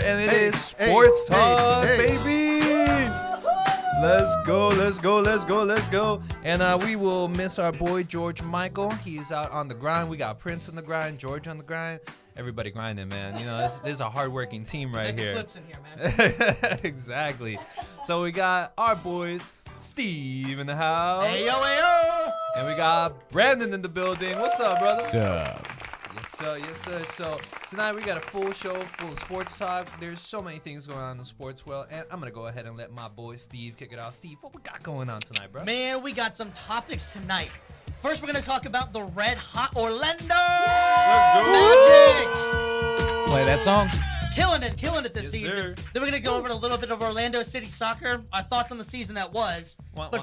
and it is Sports Talk, baby. Let's go. And we will miss our boy George Michael. He's out on the grind. We got Prince on the grind, George on the grind. Everybody grinding, man. You know, this is a hardworking team right here. Clips in here, man. Exactly. So we got our boys, Steve in the house. Hey yo. And we got Brandon in the building. What's up, brother? What's up? Yes, sir. So tonight we got a full show, full of sports talk. There's so many things going on in the sports world, and I'm gonna go ahead and let my boy Steve kick it off. Steve, what we got going on tonight, bro? Man, we got some topics tonight. First, we're gonna talk about the red hot Orlando Magic. Play that song. Killing it this Yes, season. sir. Then we're gonna go over a little bit of Orlando City soccer, our thoughts on the season that was. But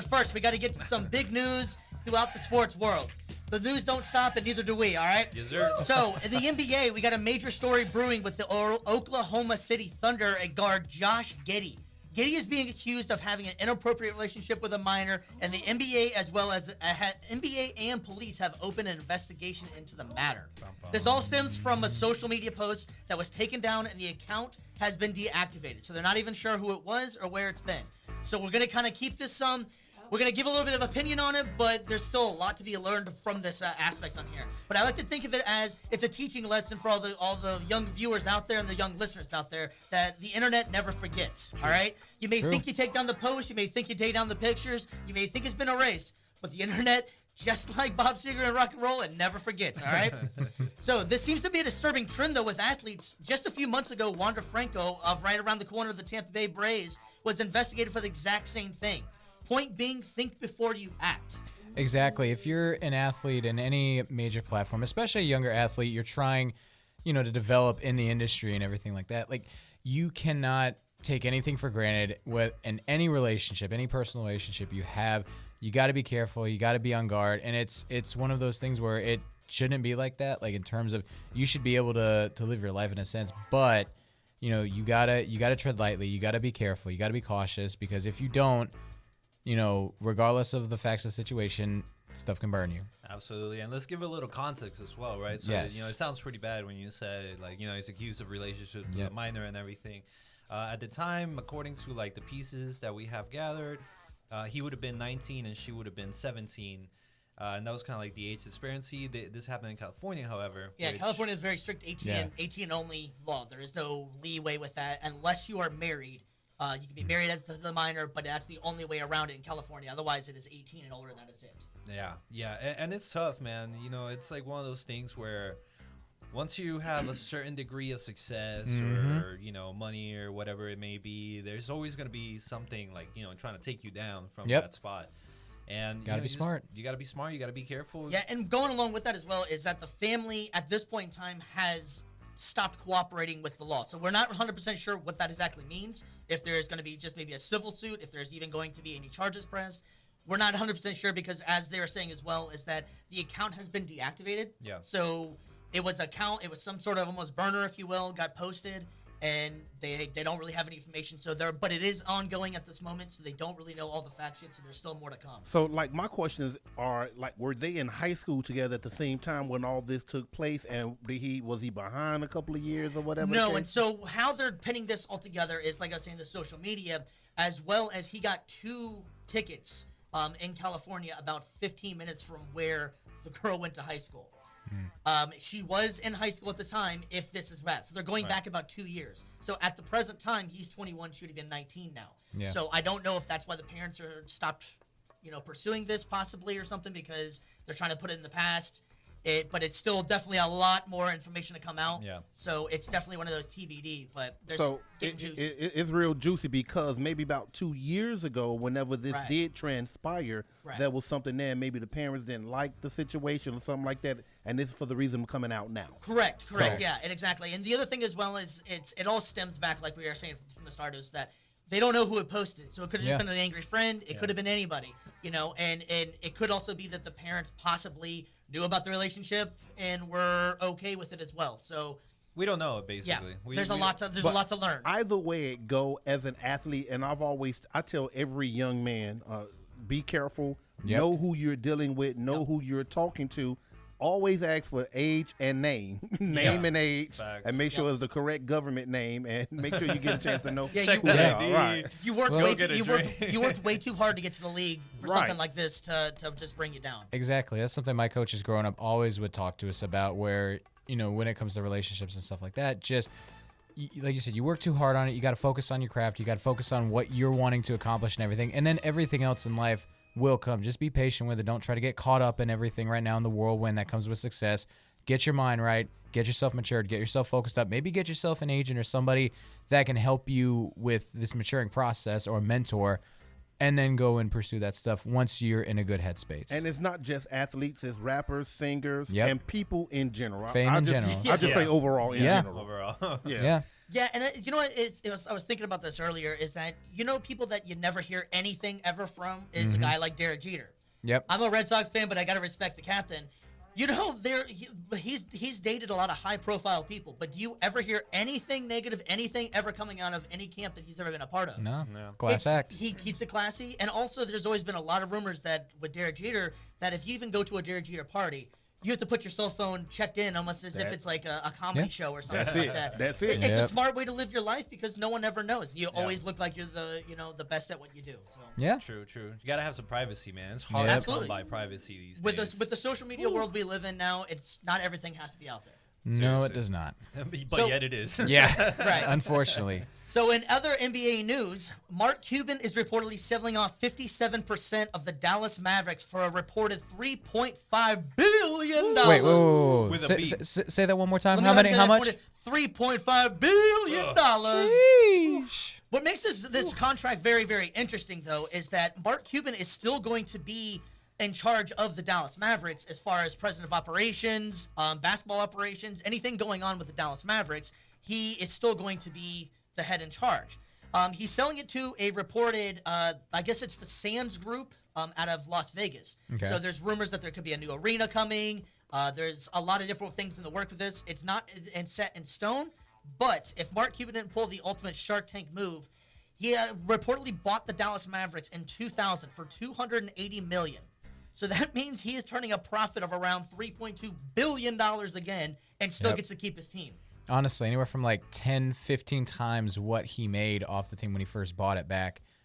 first, we got to get to some big news throughout the sports world. The news don't stop, and neither do we. All right. Yes, sir. So in the NBA, we got a major story brewing with the Oklahoma City Thunder and guard Josh Giddey. Giddey is being accused of having an inappropriate relationship with a minor, and the NBA, as well as NBA and police, have opened an investigation into the matter. This all stems from a social media post that was taken down, and the account has been deactivated. So they're not even sure who it was or where it's been. So we're going to kind of keep this we're going to give a little bit of opinion on it, but there's still a lot to be learned from this aspect on here. But I like to think of it as it's a teaching lesson for all the young viewers out there and the young listeners out there that the internet never forgets, all right? You may think you take down the post, you may think you take down the pictures, you may think it's been erased, but the internet, just like Bob Seger and rock and roll, it never forgets, all right? So this seems to be a disturbing trend, though, with athletes. Just a few months ago, Wander Franco, of right around the corner of the Tampa Bay Braves, was investigated for the exact same thing. Point being, think before you act. Exactly. If you're an athlete in any major platform, especially a younger athlete, you're trying, to develop in the industry and everything like that. Like, you cannot take anything for granted in any relationship, any personal relationship you have. You got to be careful. You got to be on guard. And it's one of those things where it shouldn't be like that. Like, in terms of, you should be able to live your life in a sense, but you gotta tread lightly. You gotta be careful. You gotta be cautious, because if you don't, regardless of the facts of the situation, stuff can burn you. Absolutely. And let's give a little context as well, right? So, Yes. it sounds pretty bad when you said, he's accused of relationship with a minor and everything. At the time, according to, the pieces that we have gathered, he would have been 19 and she would have been 17. And that was kind of like the age disparity. This happened in California, however. Yeah, California is very strict 18 only law. There is no leeway with that unless you are married. You can be married as the minor, but that's the only way around it in California. Otherwise, it is 18 and older, and that is it. Yeah. And it's tough, man. It's like one of those things where once you have a certain degree of success or, money or whatever it may be, there's always going to be something trying to take you down from that spot. And you gotta be smart. You gotta be smart. You gotta be careful. Yeah, and going along with that as well is that the family at this point in time has stopped cooperating with the law. So we're not 100% sure what that exactly means. If there's going to be just maybe a civil suit, if there's even going to be any charges pressed, we're not 100% sure, because as they were saying as well is that the account has been deactivated. Yeah. So it was some sort of almost burner, if you will, got posted, and they don't really have any information. But it is ongoing at this moment, so they don't really know all the facts yet. So there's still more to come. So, my questions are, were they in high school together at the same time when all this took place, and was he behind a couple of years or whatever? No, and so how they're pinning this all together is, like I was saying, the social media, as well as he got 2 tickets in California about 15 minutes from where the girl went to high school. She was in high school at the time, if this is bad. So they're going back about 2 years. So at the present time, he's 21, she would have been 19 now. Yeah. So I don't know if that's why the parents are stopped, pursuing this possibly or something, because they're trying to put it in the past. But it's still definitely a lot more information to come out. Yeah. So it's definitely one of those TBD. But there's getting juicy. It's real juicy, because maybe about 2 years ago, whenever this did transpire, there was something there. Maybe the parents didn't like the situation or something like that, and this is for the reason coming out now. Correct. Yeah, and exactly. And the other thing as well is it all stems back, like we were saying from the start, is that they don't know who it posted. So it could have been an angry friend. It could have been anybody, and it could also be that the parents possibly knew about the relationship and were okay with it as well. So we don't know, basically. Yeah, there's a lot to learn. Either way it go, as an athlete, and I tell every young man, be careful, know who you're dealing with, know who you're talking to. always ask for age and name, and age, Facts. and make sure it's the correct government name, and make sure you get a chance to know Yeah, Check who that they ID. are. Right. You worked Go way get too, a you worked way too hard to get to the league for Right. something like this to just bring you down. Exactly. That's something my coaches growing up always would talk to us about, where, you know, when it comes to relationships and stuff like that, just like you said, you work too hard on it. You got to focus on your craft. You got to focus on what you're wanting to accomplish and everything. And then everything else in life will come. Just be patient with it. Don't try to get caught up in everything right now in the whirlwind that comes with success. Get your mind right. Get yourself matured. Get yourself focused up. Maybe get yourself an agent or somebody that can help you with this maturing process, or a mentor, and then go and pursue that stuff once you're in a good headspace. And it's not just athletes; it's rappers, singers, Yep. and people in general. Fame I in just, general. I just say overall in Yeah. general. Overall. yeah. Yeah, and you know what? I was thinking about this earlier. Is that, you know, people that you never hear anything ever from is a guy like Derek Jeter. Yep. I'm a Red Sox fan, but I gotta respect the captain. You know, he's dated a lot of high-profile people, but do you ever hear anything negative, anything ever coming out of any camp that he's ever been a part of? No. No. Glass act. He keeps it classy, and also there's always been a lot of rumors that with Derek Jeter, that if you even go to a Derek Jeter party, you have to put your cell phone checked in almost as if it's like a comedy Yeah. show or something That's like it. that. That's it. It's a Yep. smart way to live your life because no one ever knows. You always look like you're the best at what you do. So. Yeah. True. You gotta have some privacy, man. It's hard Yep. to Absolutely. come by privacy these With days. the social media world we live in now, it's not everything has to be out there. No, it Seriously. does not. but So- yet it is. Yeah. Right. Unfortunately. So in other NBA news, Mark Cuban is reportedly selling off 57% of the Dallas Mavericks for a reported $3.5 billion. Wait. With a Say, beat. say that one more time. Let me How go ahead many? and How get much? that for you. $3.5 billion. Sheesh. What makes this contract very, very interesting, though, is that Mark Cuban is still going to be in charge of the Dallas Mavericks as far as president of operations, basketball operations, anything going on with the Dallas Mavericks. He is still going to be the head in charge. He's selling it to a reported, I guess it's the Sands Group out of Las Vegas. Okay. So there's rumors that there could be a new arena coming. There's a lot of different things in the work with this. It's not set in stone, but if Mark Cuban didn't pull the ultimate Shark Tank move, he reportedly bought the Dallas Mavericks in 2000 for $280 million. So that means he is turning a profit of around $3.2 billion again and still Yep. gets to keep his team. Honestly, anywhere from like 10, 15 times what he made off the team when he first bought it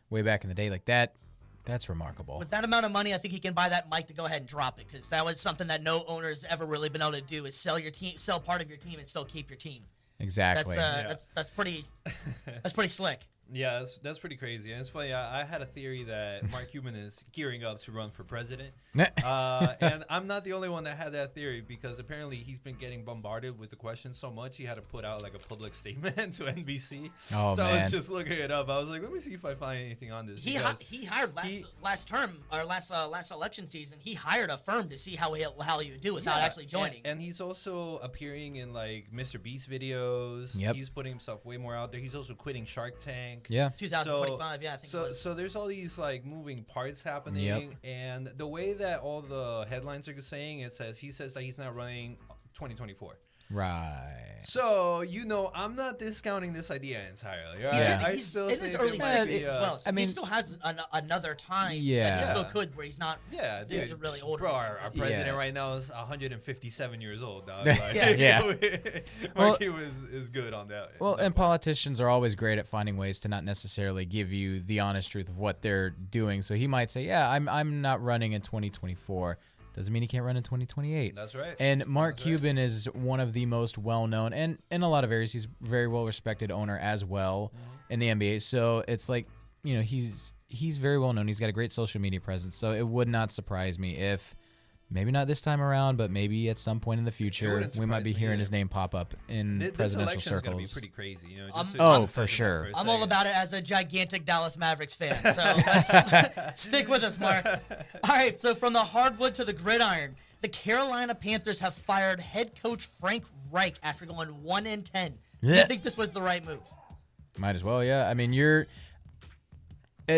way back in the day. Like that's remarkable. With that amount of money, I think he can buy that mic to go ahead and drop it, because that was something that no owner's ever really been able to do, is sell your team, sell part of your team, and still keep your team. Exactly. That's pretty slick. Yeah, that's pretty crazy. And it's funny. I had a theory that Mark Cuban is gearing up to run for president. And I'm not the only one that had that theory, because apparently he's been getting bombarded with the questions so much he had to put out like a public statement to NBC. Oh, so I man. was just looking it up. I was like, let me see if I find anything on this. He hired last term or last election season. He hired a firm to see how he would do without actually joining. And he's also appearing in like Mr. Beast videos. Yep. He's putting himself way more out there. He's also quitting Shark Tank. Yeah. 2025, yeah, I think it was. So there's all these like moving parts happening, Yep. and the way that all the headlines are saying, he says that he's not running 2024. Right. So I'm not discounting this idea entirely. Right? Yeah. I He's still in think his it early might 60s be, as well. So I mean- he still has another time that Yeah. he still could, where he's not Yeah, dude. really old. Bro, our president Yeah. right now is 157 years old, dog. Like, Yeah. Well- Mark Cuban is good on that. Well, that and part. politicians are always great at finding ways to not necessarily give you the honest truth of what they're doing. So he might say, "Yeah, I'm not running in 2024." Doesn't mean he can't run in 2028. That's right. And Mark That's right. Cuban is one of the most well-known, and in a lot of areas, he's a very well-respected owner as well in the NBA. So it's like, he's very well-known. He's got a great social media presence. So it would not surprise me if, maybe not this time around, but maybe at some point in the future, wouldn't we might surprise be me heering either. his name pop up in This presidential election is going to be circles. pretty crazy. Oh, for sure. I'm all about it as a gigantic Dallas Mavericks fan. So let's stick with us, Mark. All right, so from the hardwood to the gridiron, the Carolina Panthers have fired head coach Frank Reich after going 1-10. Do you Yeah. think this was the right move? Might as well, yeah. I mean,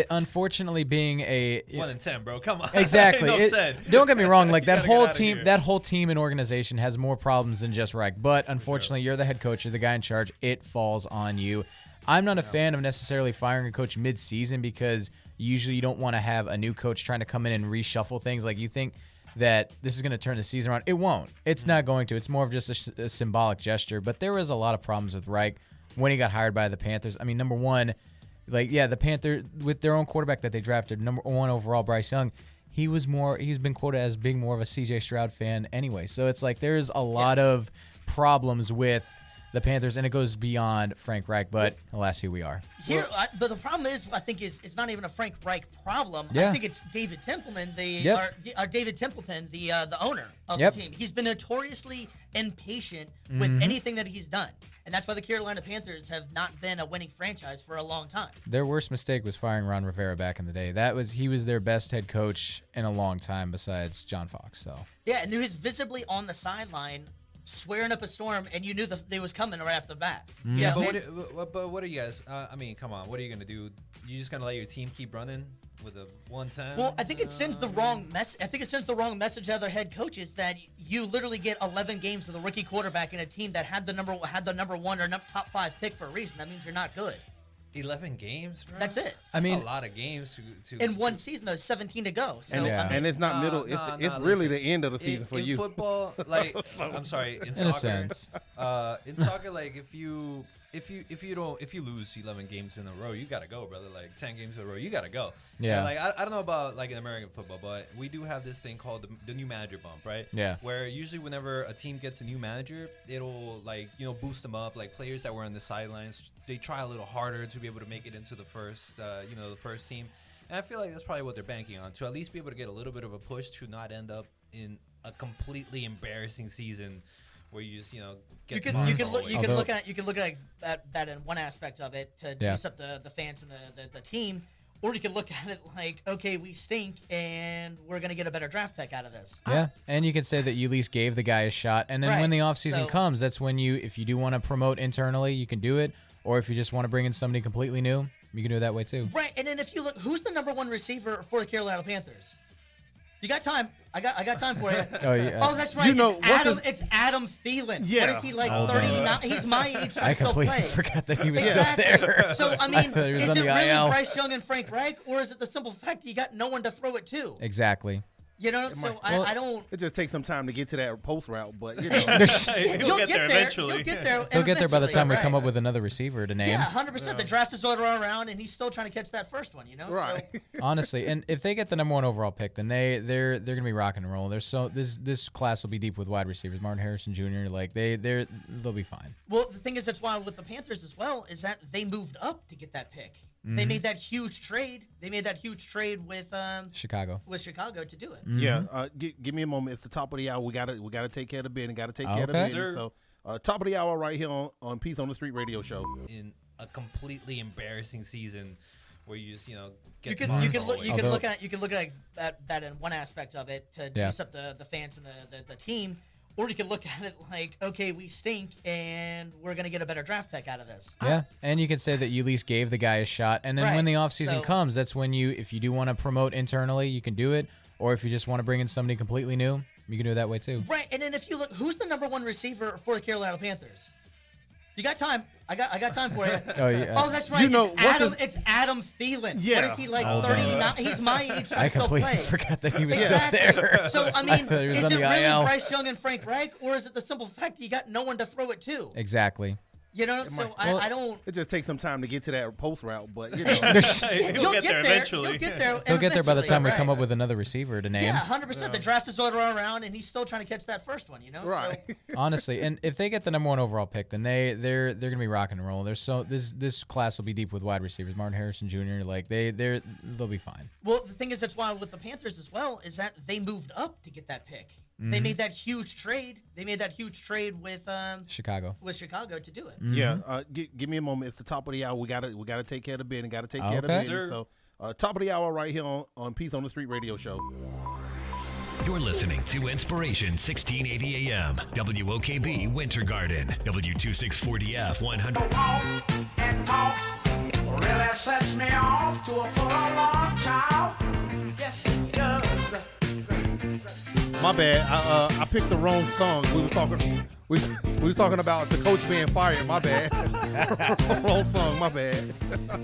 unfortunately being a 1-10, bro. Come on. exactly. Enough said. Don't get me wrong. Like that Gotta get whole outta team, here. that whole team and organization has more problems than just Reich. But unfortunately, you're the head coach. You're the guy in charge. It falls on you. I'm not a fan of necessarily firing a coach mid-season, because usually you don't want to have a new coach trying to come in and reshuffle things. Like, you think that this is going to turn the season around. It won't. It's not going to. It's more of just a symbolic gesture. But there was a lot of problems with Reich when he got hired by the Panthers. I mean, number one, the Panthers, with their own quarterback that they drafted, number 1 overall, Bryce Young, he's been quoted as being more of a C.J. Stroud fan anyway. So it's like there's a lot of problems with the Panthers, and it goes beyond Frank Reich, but alas, here we are. But the problem is, I think, it's not even a Frank Reich problem. Yeah. I think it's David Templeton, David Templeton, the owner of Yep. the team. He's been notoriously impatient with anything that he's done, and that's why the Carolina Panthers have not been a winning franchise for a long time. Their worst mistake was firing Ron Rivera back in the day. He was their best head coach in a long time besides John Fox. So Yeah, and he was visibly on the sideline swearing up a storm, and you knew that they was coming right after the bat. Yeah, But what are you guys? I mean, come on. What are you gonna do? You just gonna let your team keep running with a 1-10? Well, I think it sends the wrong message. I think it sends the wrong message to other head coaches that you literally get 11 games with a rookie quarterback in a team that had the number 1 or top 5 pick for a reason. That means you're not good. 11 games, bro. That's it. That's a lot of games to in one season. There's 17 to go. So and it's not middle. It's really the end of the season for you. In football, like I'm sorry, in in a soccer, sense. in soccer, like if you lose 11 games in a row, you gotta go, brother. Like 10 games in a row, you gotta go. Yeah. And like I don't know about like in American football, but we do have this thing called the new manager bump, right? Yeah. Where usually whenever a team gets a new manager, it'll boost them up. Like players that were on the sidelines, they try a little harder to be able to make it into the first team. And I feel like that's probably what they're banking on, to at least be able to get a little bit of a push to not end up in a completely embarrassing season where you just get you can look at that in one aspect of it to juice up the fans and the team, or you can look at it like, okay, we stink and we're gonna get a better draft pick out of this. Yeah, and you can say that you at least gave the guy a shot, and then when the offseason comes, that's when if you do want to promote internally, you can do it, or if you just want to bring in somebody completely new, you can do it that way too. Right, and then if you look, who's the number 1 receiver for the Carolina Panthers? You got time? I got time for you. Oh yeah. Oh, that's right. It's Adam Thielen. Yeah. What is he, like, 39? He's my age. I still completely play. forgot that he was still there. So I mean, He was is on it the really IL. Bryce Young and Frank Reich, or is it the simple fact that you got no one to throw it to? Exactly. You know, so I don't. It just takes some time to get to that post route, but He'll get there eventually. You'll get there. He'll get there by the time we come up with. with another receiver to name. Yeah, 100%. The draft is all around, and he's still trying to catch that first one. Right. So, Honestly, and if they get the number 1 overall pick, then they're gonna be rocking and rolling. This class will be deep with wide receivers. Martin Harrison Jr. Like they'll be fine. well, the thing is, that's why with the Panthers as well is that they moved up to get that pick. They made that huge trade. They made that huge trade with Chicago to do it. Yeah, give me a moment. It's the top of the hour. We gotta take care of the bid and gotta take care of the Okay. business. So top of the hour right here on Peace on the Street radio show. In a completely embarrassing season where you just get You can bombed look all the way. at that in one aspect of it to juice up the fans and the team, or you can look at it like, okay, we stink and we're gonna get a better draft pick out of this. Yeah, and you can say that you at least gave the guy a shot, and then when the offseason comes, that's when if you do want to promote internally, you can do it, or if you just want to bring in somebody completely new, you can do it that way too. Right, and then if you look, who's the number 1 receiver for the Carolina Panthers? You got time? I got time for you. Oh yeah. Oh, that's right. It's Adam Thielen. Yeah. What is he, like, 39? He's my age. I still completely play. forgot that he was Exactly. still there. So I mean, He was is on it the really IL. Bryce Young and Frank Reich, or is it the simple fact that you got no one to throw it to? Exactly. You know, so I don't. It just takes some time to get to that post route, but He'll get there eventually. You'll get there. He'll get there by the time we right. come up with another receiver to name. Yeah, 100%. The draft is all around, and he's still trying to catch that first one. Right. So, Honestly, and if they get the number 1 overall pick, then they're gonna be rocking and rolling. This class will be deep with wide receivers. Martin Harrison Jr. Like they'll be fine. well, the thing is, that's why with the Panthers as well is that they moved up to get that pick. They made that huge trade. They made that huge trade with Chicago to do it. Yeah, give me a moment. It's the top of the hour. We gotta take care of the bid and gotta take care of the Okay. business. So top of the hour right here on Peace on the Street radio show. You're listening to Inspiration 1680 AM, WOKB Winter Garden, W2640F 100. And talk really sets me off to a full long child. Yes, it does. My bad. I picked the wrong song. We We was talking about the coach being fired. My bad. Wrong song. My bad.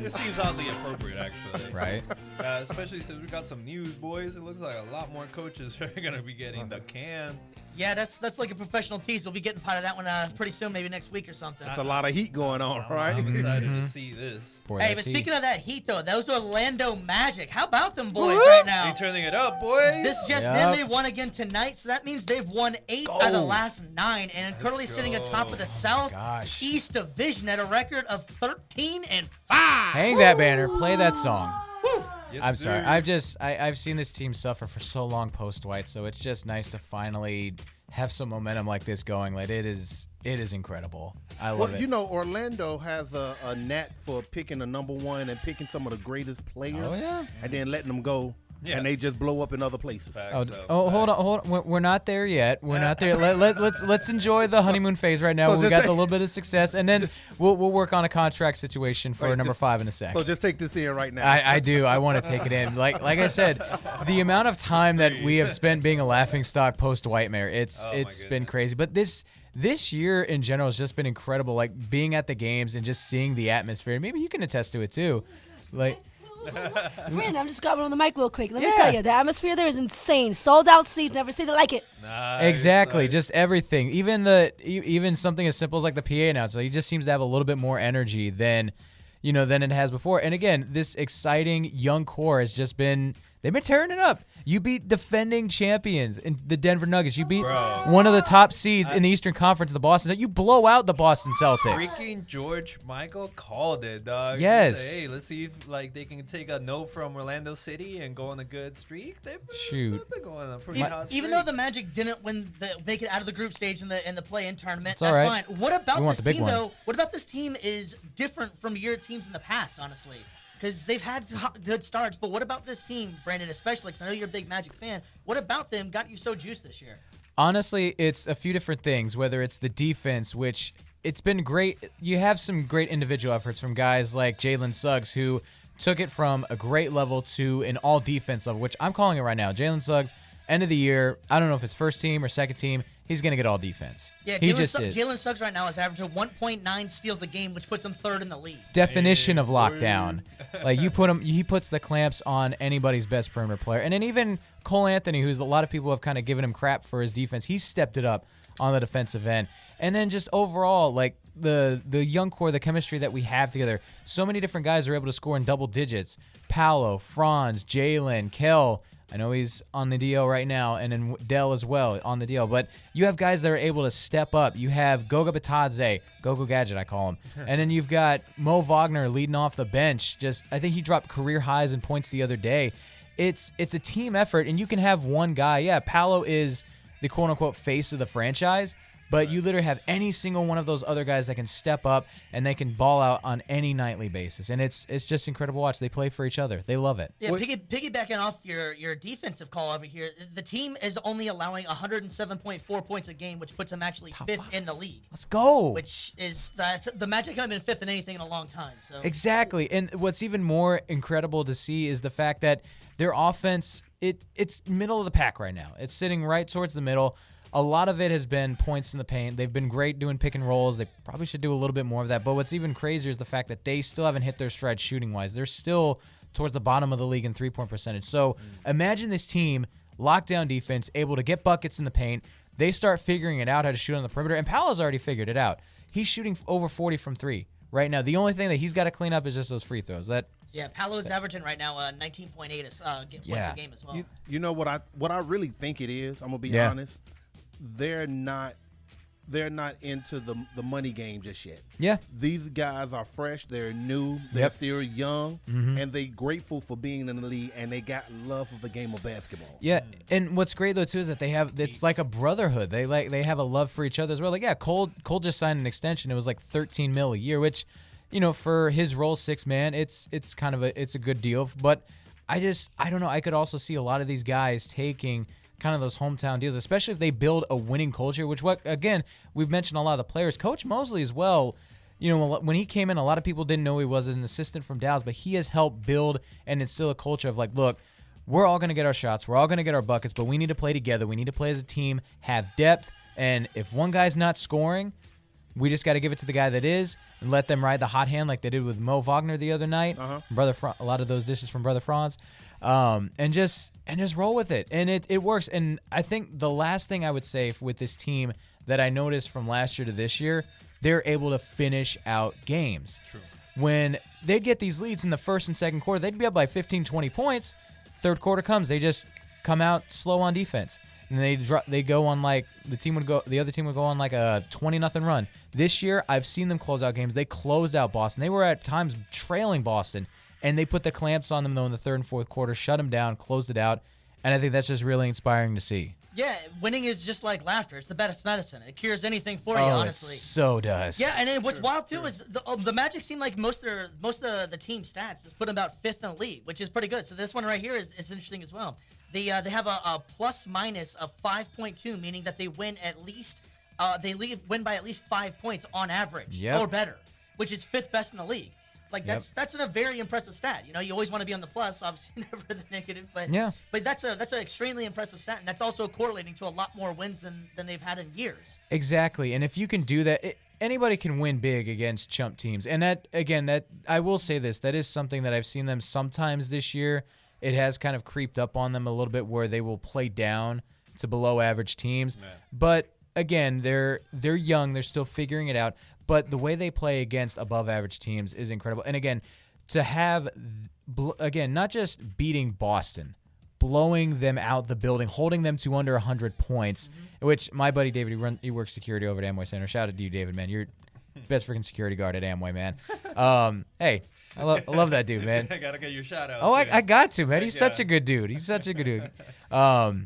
It seems oddly appropriate, actually. Right? Especially since we got some news, boys. It looks like a lot more coaches are going to be getting the can. Yeah, that's like a professional tease. We'll be getting part of that one pretty soon, maybe next week or something. That's a lot of heat going on, right? I'm excited to see this. Boy, Hey, that's but heat. speaking of that heat, though, those Orlando Magic. How about them boys right now? They turning it up, boys. This just Yep. in, they won again tonight, so that means they've won 8 out of the last 9, and are currently sitting atop of the South gosh. East Division at a record of 13-5. Hang that banner. Play that song. Yes, I'm sorry. sir. I've seen this team suffer for so long post-White, so it's just nice to finally have some momentum like this going. Like it is incredible. I love Well, it. you know, Orlando has a knack for picking a number one and picking some of the greatest players. Oh, yeah? And then letting them go, Yeah. and they just blow up in other places. Facts, Hold on. We're not there yet. We're not there. Let's enjoy the honeymoon phase right now. So We just got say- a little bit of success, and then we'll work on a contract situation for Right, number just- 5 in a sec. So just take this in right now. I do. I want to take it in. Like I said, the amount of time that we have spent being a laughingstock post Whitemare, it's my been goodness. crazy. But this year in general has just been incredible. Like being at the games and just seeing the atmosphere. Maybe you can attest to it too. Like Brandon, I'm just grabbing on the mic real quick. Let me Yeah. tell you, the atmosphere there is insane. Sold out seats, never seen it like it. exactly, nice. just everything. Even something as simple as like the PA announcer. He just seems to have a little bit more energy than it has before. And again, this exciting young core has just been. They've been tearing it up. You beat defending champions in the Denver Nuggets. You beat one of the top seeds in the Eastern Conference, the Boston. You blow out the Boston Celtics. Freaking George Michael called it, dog. Yes. He said, hey, let's see if they can take a note from Orlando City and go on a good streak. They've been going on a pretty hot Even streak. though the Magic didn't make it out of the group stage in the play-in tournament, It's all that's right. fine. What about We want this the big team one. though? What about this team is different from your teams in the past, honestly? Because they've had good starts, but what about this team, Brandon, especially? Because I know you're a big Magic fan. What about them got you so juiced this year? Honestly, it's a few different things, whether it's the defense, which it's been great. You have some great individual efforts from guys like Jalen Suggs, who took it from a great level to an all-defense level, which I'm calling it right now. Jalen Suggs, end of the year, I don't know if it's first team or second team, he's going to get all defense. Yeah, he just is. Jalen Suggs right now is averaging 1.9 steals a game, which puts him 3rd in the league. Definition of lockdown. Like he puts the clamps on anybody's best perimeter player. And then even Cole Anthony, who's a lot of people have kind of given him crap for his defense, he's stepped it up on the defensive end. And then just overall, like the young core, the chemistry that we have together, so many different guys are able to score in double digits. Paolo, Franz, Jalen, Kel. I know he's on the DL right now, and then Dell as well on the DL. But you have guys that are able to step up. You have Goga Batadze, Gogo Gadget, I call him. And then you've got Mo Wagner leading off the bench. I think he dropped career highs in points the other day. It's a team effort, and you can have one guy. Yeah, Paolo is the quote-unquote face of the franchise, but you literally have any single one of those other guys that can step up and they can ball out on any nightly basis. And it's just incredible to watch. They play for each other. They love it. Yeah, piggybacking off your defensive call over here, the team is only allowing 107.4 points a game, which puts them actually 5th in the league. Let's go. Which is the Magic haven't been 5th in anything in a long time. So Exactly. And what's even more incredible to see is the fact that their offense, it's middle of the pack right now. It's sitting right towards the middle. A lot of it has been points in the paint. They've been great doing pick and rolls. They probably should do a little bit more of that. But what's even crazier is the fact that they still haven't hit their stride shooting-wise. They're still towards the bottom of the league in three-point percentage. So imagine this team, lockdown defense, able to get buckets in the paint. They start figuring it out how to shoot on the perimeter. And Paolo's already figured it out. He's shooting over 40 from 3 right now. The only thing that he's got to clean up is just those free throws. yeah, Paolo's averaging right now 19.8 points a game as well. You know what I really think it is? I'm gonna be Yeah. honest. They're not into the money game just yet. Yeah. These guys are fresh. They're new. They're Yep. still young, Mm-hmm. and they're grateful for being in the league. And they got love of the game of basketball. Yeah, and what's great though too is that it's like a brotherhood. They have a love for each other as well. Like Cole just signed an extension. It was like $13 million a year, which, for his role, 6-man, it's kind of a good deal. But I don't know. I could also see a lot of these guys taking kind of those hometown deals, especially if they build a winning culture, which again, we've mentioned a lot of the players. Coach Mosley as well, when he came in, a lot of people didn't know he was an assistant from Dallas, but he has helped build and instill a culture of like, look, we're all going to get our shots. We're all going to get our buckets, but we need to play together. We need to play as a team, have depth, And if one guy's not scoring, we just got to give it to the guy that is and let them ride the hot hand like they did with Mo Wagner the other night. A lot of those dishes from Brother Franz. And just roll with it. And it works. And I think the last thing I would say with this team that I noticed from last year to this year, they're able to finish out games. True. When they'd get these leads in the first and second quarter, they'd be up by 15, 20 points. Third quarter comes, they just come out slow on defense. And they go on the other team would go on like a 20-0 run. This year, I've seen them close out games. They closed out Boston. They were at times trailing Boston, and they put the clamps on them though in the third and fourth quarter, shut them down, closed it out, and I think that's just really inspiring to see. Yeah, winning is just like laughter. It's the best medicine. It cures anything for you, honestly. It so does. Yeah, and then what's wild too is the Magic seem like most of the team stats just put them about 5th in the league, which is pretty good. So this one right here is interesting as well. They have a plus minus of 5.2, meaning that they win at least win by at least 5 points on average or better, which is 5th best in the league. Like that's a very impressive stat. You know, you always want to be on the plus, obviously never the negative, but that's an extremely impressive stat, and that's also correlating to a lot more wins than they've had in years. Exactly, and if you can do that, anybody can win big against chump teams, and that I will say this, that is something that I've seen them sometimes this year. It has kind of creeped up on them a little bit where they will play down to below average teams, but again, they're young, they're still figuring it out. But the way they play against above-average teams is incredible. And again, to have, not just beating Boston, blowing them out the building, holding them to under 100 points, which my buddy David, he works security over at Amway Center. Shout out to you, David, man. You're best freaking security guard at Amway, man. Hey, I love that dude, man. I got to get your shout out. Oh, I got to, man. He's such a good dude. He's such a good dude. But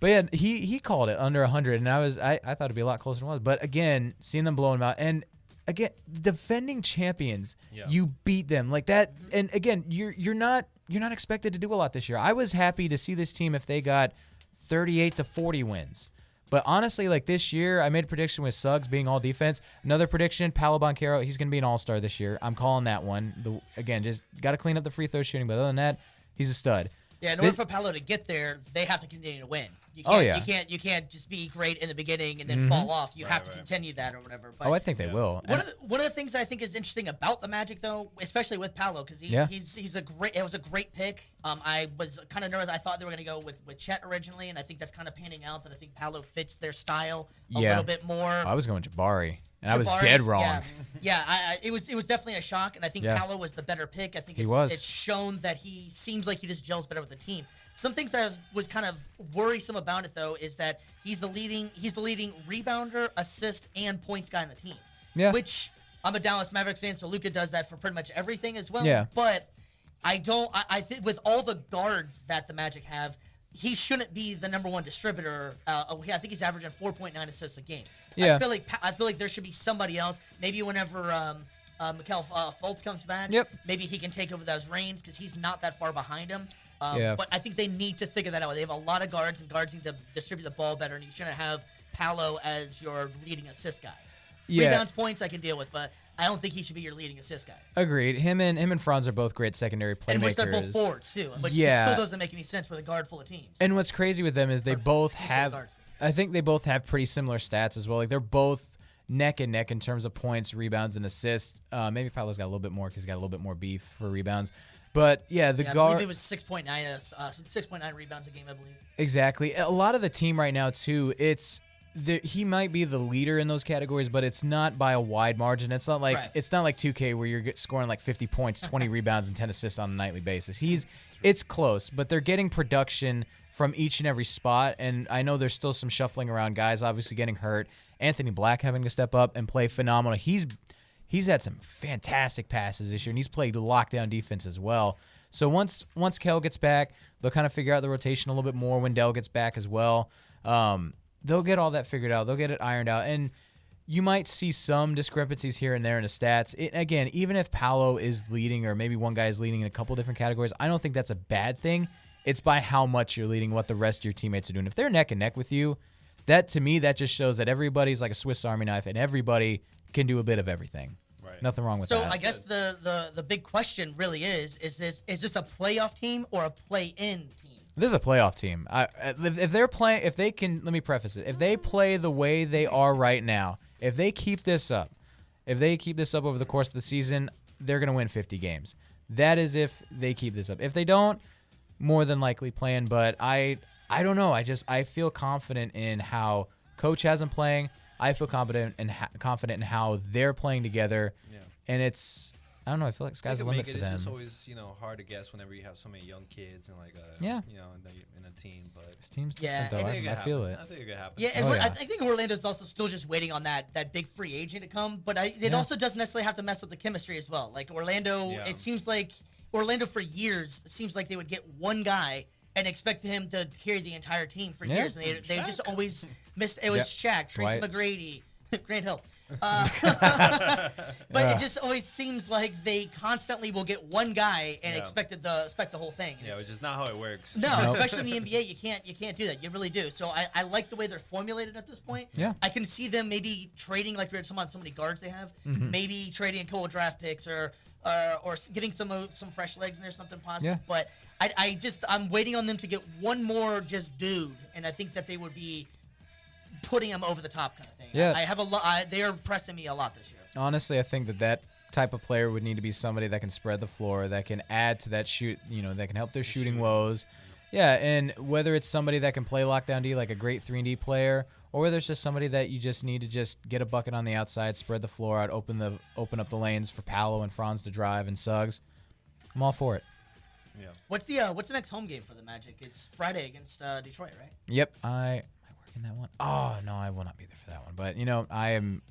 yeah, he called it under 100, and I thought it'd be a lot closer than it was. But again, seeing them blow them out, and again, defending champions, you beat them like that. And again, you're not expected to do a lot this year. I was happy to see this team if they got 38 to 40 wins. But honestly, like this year, I made a prediction with Suggs being all defense. Another prediction, Paolo Banchero, he's going to be an all-star this year. I'm calling that one. Again, just got to clean up the free throw shooting. But other than that, he's a stud. Yeah, in order for Paolo to get there, they have to continue to win. You can't just be great in the beginning and then fall off. You have to continue that or whatever. But I think they will. One of the things I think is interesting about the Magic, though, especially with Paolo, because it was a great pick. I was kind of nervous. I thought they were going to go with Chet originally, and I think that's kind of panning out. That I think Paolo fits their style a little bit more. I was going Jabari. And I was dead wrong. It was definitely a shock, and I think Paolo was the better pick. I think it's shown that he seems like he just gels better with the team. Some things that was kind of worrisome about it, though, is that he's the leading rebounder, assist, and points guy on the team. Yeah. Which I'm a Dallas Mavericks fan, so Luka does that for pretty much everything as well. Yeah. But I think with all the guards that the Magic have, he shouldn't be the number one distributor. I think he's averaging 4.9 assists a game. Yeah. I feel like there should be somebody else. Maybe whenever Mikal Fultz comes back, maybe he can take over those reins because he's not that far behind him. But I think they need to figure that out. They have a lot of guards, and guards need to distribute the ball better, and you shouldn't have Paolo as your leading assist guy. Rebounds, points I can deal with, but I don't think he should be your leading assist guy. Agreed. Him and Franz are both great secondary playmakers. And they're both forwards, too, which still doesn't make any sense with a guard full of teams. And what's crazy with them is they both have – I think they both have pretty similar stats as well. Like they're both neck and neck in terms of points, rebounds, and assists. Maybe Paolo's got a little bit more because he's got a little bit more beef for rebounds. But, guard... I believe it was 6.9 rebounds a game, I believe. Exactly. A lot of the team right now, too, he might be the leader in those categories, but it's not by a wide margin. It's not like it's not like 2K where you're scoring like 50 points, 20 rebounds, and 10 assists on a nightly basis. It's close, but they're getting production from each and every spot, and I know there's still some shuffling around, guys obviously getting hurt. Anthony Black having to step up and play phenomenal. He's had some fantastic passes this year, and he's played lockdown defense as well. So once Kel gets back, they'll kind of figure out the rotation a little bit more. When Dell gets back as well, they'll get all that figured out. They'll get it ironed out. And you might see some discrepancies here and there in the stats. Again, even if Paolo is leading or maybe one guy is leading in a couple different categories, I don't think that's a bad thing. It's by how much you're leading, what the rest of your teammates are doing. If they're neck and neck with you, to me, that just shows that everybody's like a Swiss Army knife and everybody can do a bit of everything. Right. Nothing wrong with that. So I guess the big question really is this a playoff team or a play-in team? This is a playoff team. If they're playing, if they can, let me preface it. If they play the way they are right now, if they keep this up over the course of the season, they're going to win 50 games. That is if they keep this up. If they don't, more than likely playing. But I don't know. I feel confident in how Coach has them playing. I feel confident in how they're playing together. Yeah. And I don't know. I feel like sky's the limit for them. It's just always, hard to guess whenever you have so many young kids and in a team. But this team's different, though. I feel it. I think it could happen. Yeah, I think Orlando's also still just waiting on that big free agent to come. But it also doesn't necessarily have to mess up the chemistry as well. Like Orlando, it seems like Orlando for years, it seems like they would get one guy and expect him to carry the entire team for years. And they just always missed. It was Shaq, Tracy McGrady, Grant Hill. But it just always seems like they constantly will get one guy and expect the whole thing. Which is not how it works. No, especially in the NBA, you can't do that. You really do. So I like the way they're formulated at this point. Yeah, I can see them maybe trading like we had so many guards they have. Mm-hmm. Maybe trading a couple draft picks or getting some fresh legs in there, something possible. Yeah. But I'm waiting on them to get one more just dude, and I think that they would be putting them over the top kind of thing. Yeah. I have a lot. They are pressing me a lot this year. Honestly, I think that type of player would need to be somebody that can spread the floor, that can add to that that can help their shooting woes. Yeah, and whether it's somebody that can play lockdown D like a great 3-and-D player, or whether it's just somebody that you just need to just get a bucket on the outside, spread the floor out, open up the lanes for Paolo and Franz to drive and Suggs, I'm all for it. Yeah. What's the next home game for the Magic? It's Friday against Detroit, right? Yep. Am I working that one? Oh no, I will not be there for that one. But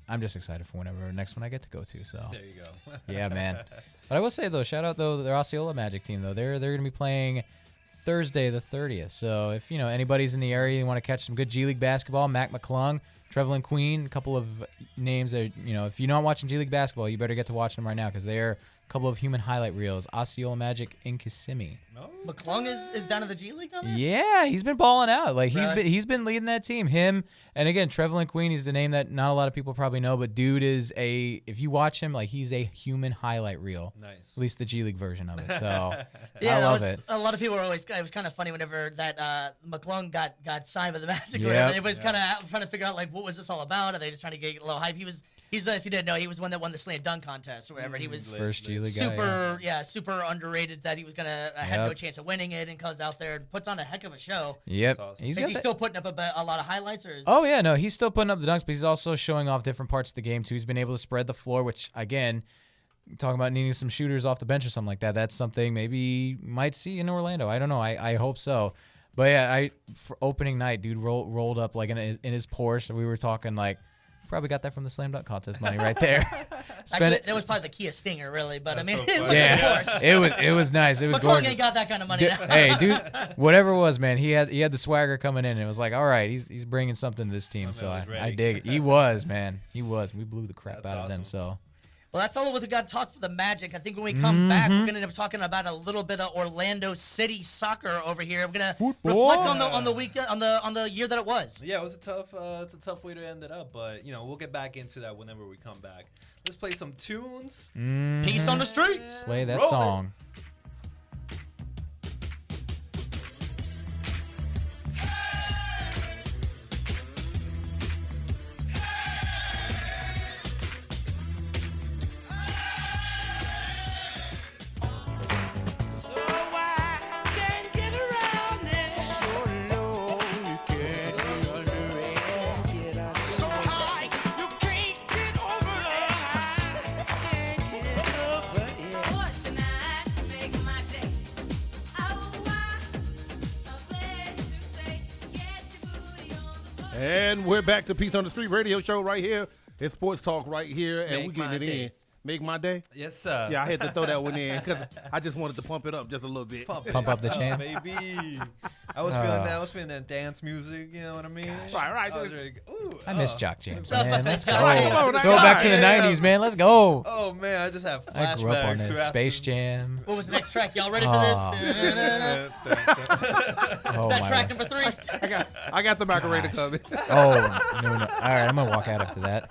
I'm just excited for whenever next one I get to go to. So there you go. Yeah, man. But I will say though, shout out though their Osceola Magic team though. They're going to be playing Thursday the 30th. So if anybody's in the area and want to catch some good G League basketball, Mac McClung, Trevelyan Queen, a couple of names that if you're not watching G League basketball, you better get to watch them right now because they're a couple of human highlight reels. Osceola Magic in Kissimmee. Oh. McClung is down to the G League down there? Yeah, he's been balling out. Like he's been leading that team. Him and again, Trevelyan Queen, he's the name that not a lot of people probably know, but dude is if you watch him, like he's a human highlight reel. Nice. At least the G League version of it. So yeah, I love it. A lot of people were always. It was kind of funny whenever that McClung got signed by the Magic. Yep. It was kind of trying to figure out like what was this all about? Are they just trying to get a little hype? He's if you didn't know, he was the one that won the slam dunk contest or whatever. He was first G League guy. Super underrated that he was gonna had no chance of winning it and comes out there and puts on a heck of a show. Yep. Awesome. Is he still putting up a lot of highlights or? Oh yeah, no, he's still putting up the dunks, but he's also showing off different parts of the game too. He's been able to spread the floor, which again, talking about needing some shooters off the bench or something like that. That's something maybe you might see in Orlando. I don't know. I hope so. But yeah, for opening night, dude rolled up like in his Porsche. We were talking like. Probably got that from the slam dunk contest money right there. Actually, that was probably the Kia Stinger, really. But That's I mean, so it was nice. It was McClung gorgeous. ain't got that kind of money. Hey, dude, whatever it was, man, he had the swagger coming in. And it was like, all right, he's bringing something to this team. So I dig it. He was, man. He was. We blew the crap out of them. So. Well, that's all we got to talk for the Magic. I think when we come back, we're going to end up talking about a little bit of Orlando City soccer over here. We're going to reflect on the week on the year that it was. Yeah, it was it's a tough way to end it up, but we'll get back into that whenever we come back. Let's play some tunes. Peace on the streets. Play that song. And we're back to Peace on the Street radio show right here. It's Sports Talk right here, and we're getting it in. Make my day? Yes, sir. Yeah, I had to throw that one in because I just wanted to pump it up just a little bit. Pump up the champ. Baby. I was feeling that. I was feeling that dance music, you know what I mean? Right. I was ready to go. I miss Jock Jams, man. Let's go. Go Back to the 90s, man. Let's go. Oh, man, I just have flashbacks. I grew up on that Space Jam. What was the next track? Y'all ready for this? Is that track number 3? I got the Macarena coming. Oh, no. All right, I'm going to walk out after that.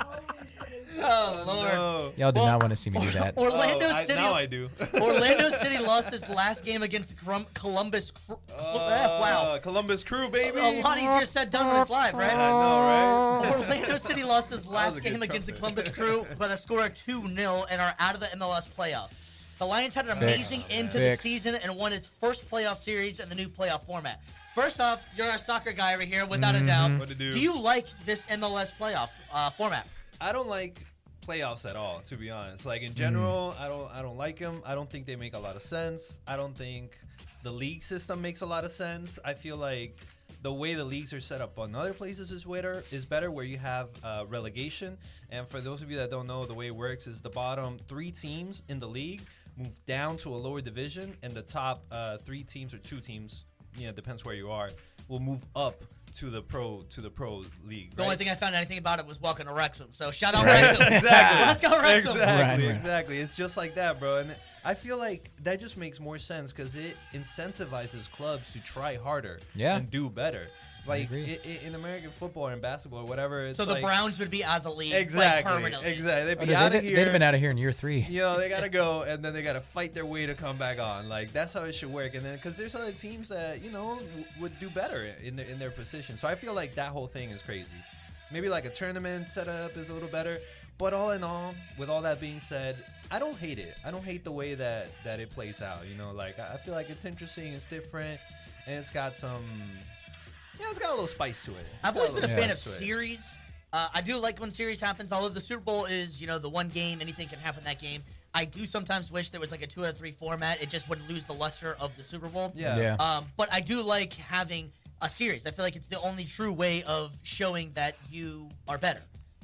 Oh, Lord. No. Y'all did Well, not want to see me do that. Orlando Oh, City. now I do. Orlando City lost its last game against Columbus. Wow. Columbus Crew, baby. A lot easier said done when it's live, I right? know, right? Orlando City lost its last a good game against the trumpet. Columbus Crew by the score of 2-0 and are out of the MLS playoffs. The Lions had an amazing end to the Fix. season and won its first playoff series in the new playoff format. First off, you're a soccer guy over here, without a doubt. What to do? Do you like this MLS playoff format? I don't like playoffs at all, to be honest. Like in general, I don't like them. I don't think they make a lot of sense. I don't think the league system makes a lot of sense. I feel like the way the leagues are set up on other places is better, where you have relegation. And for those of you that don't know, the way it works is the bottom 3 teams in the league move down to a lower division, and the top 3 teams or 2 teams, depends where you are, will move up to the pro league. The only thing I found anything about it was welcome to Wrexham. So shout out Wrexham. Exactly. Let's go Wrexham. Exactly, Right. exactly. It's just like that, bro. And I feel like that just makes more sense because it incentivizes clubs to try harder and do better. Like agree. in American football and basketball or whatever. It's So the like, Browns would be out of the league like, exactly, permanently. exactly. They'd Oh, be out of they'd here. have been out of here in year 3. They gotta go, and then they gotta fight their way to come back on. Like that's how it should work. And then because there's other teams that would do better in their position. So I feel like that whole thing is crazy. Maybe like a tournament setup is a little better. But all in all, with all that being said, I don't hate it. I don't hate the way that it plays out. Like I feel like it's interesting, it's different, and it's got some. It's got a little spice to it. I've always been a fan of spice to it. series. I do like when series happens. Although the Super Bowl is, the one game, anything can happen in that game. I do sometimes wish there was like a 2 out of 3 format. It just would lose the luster of the Super Bowl. Yeah. But I do like having a series. I feel like it's the only true way of showing that you are better.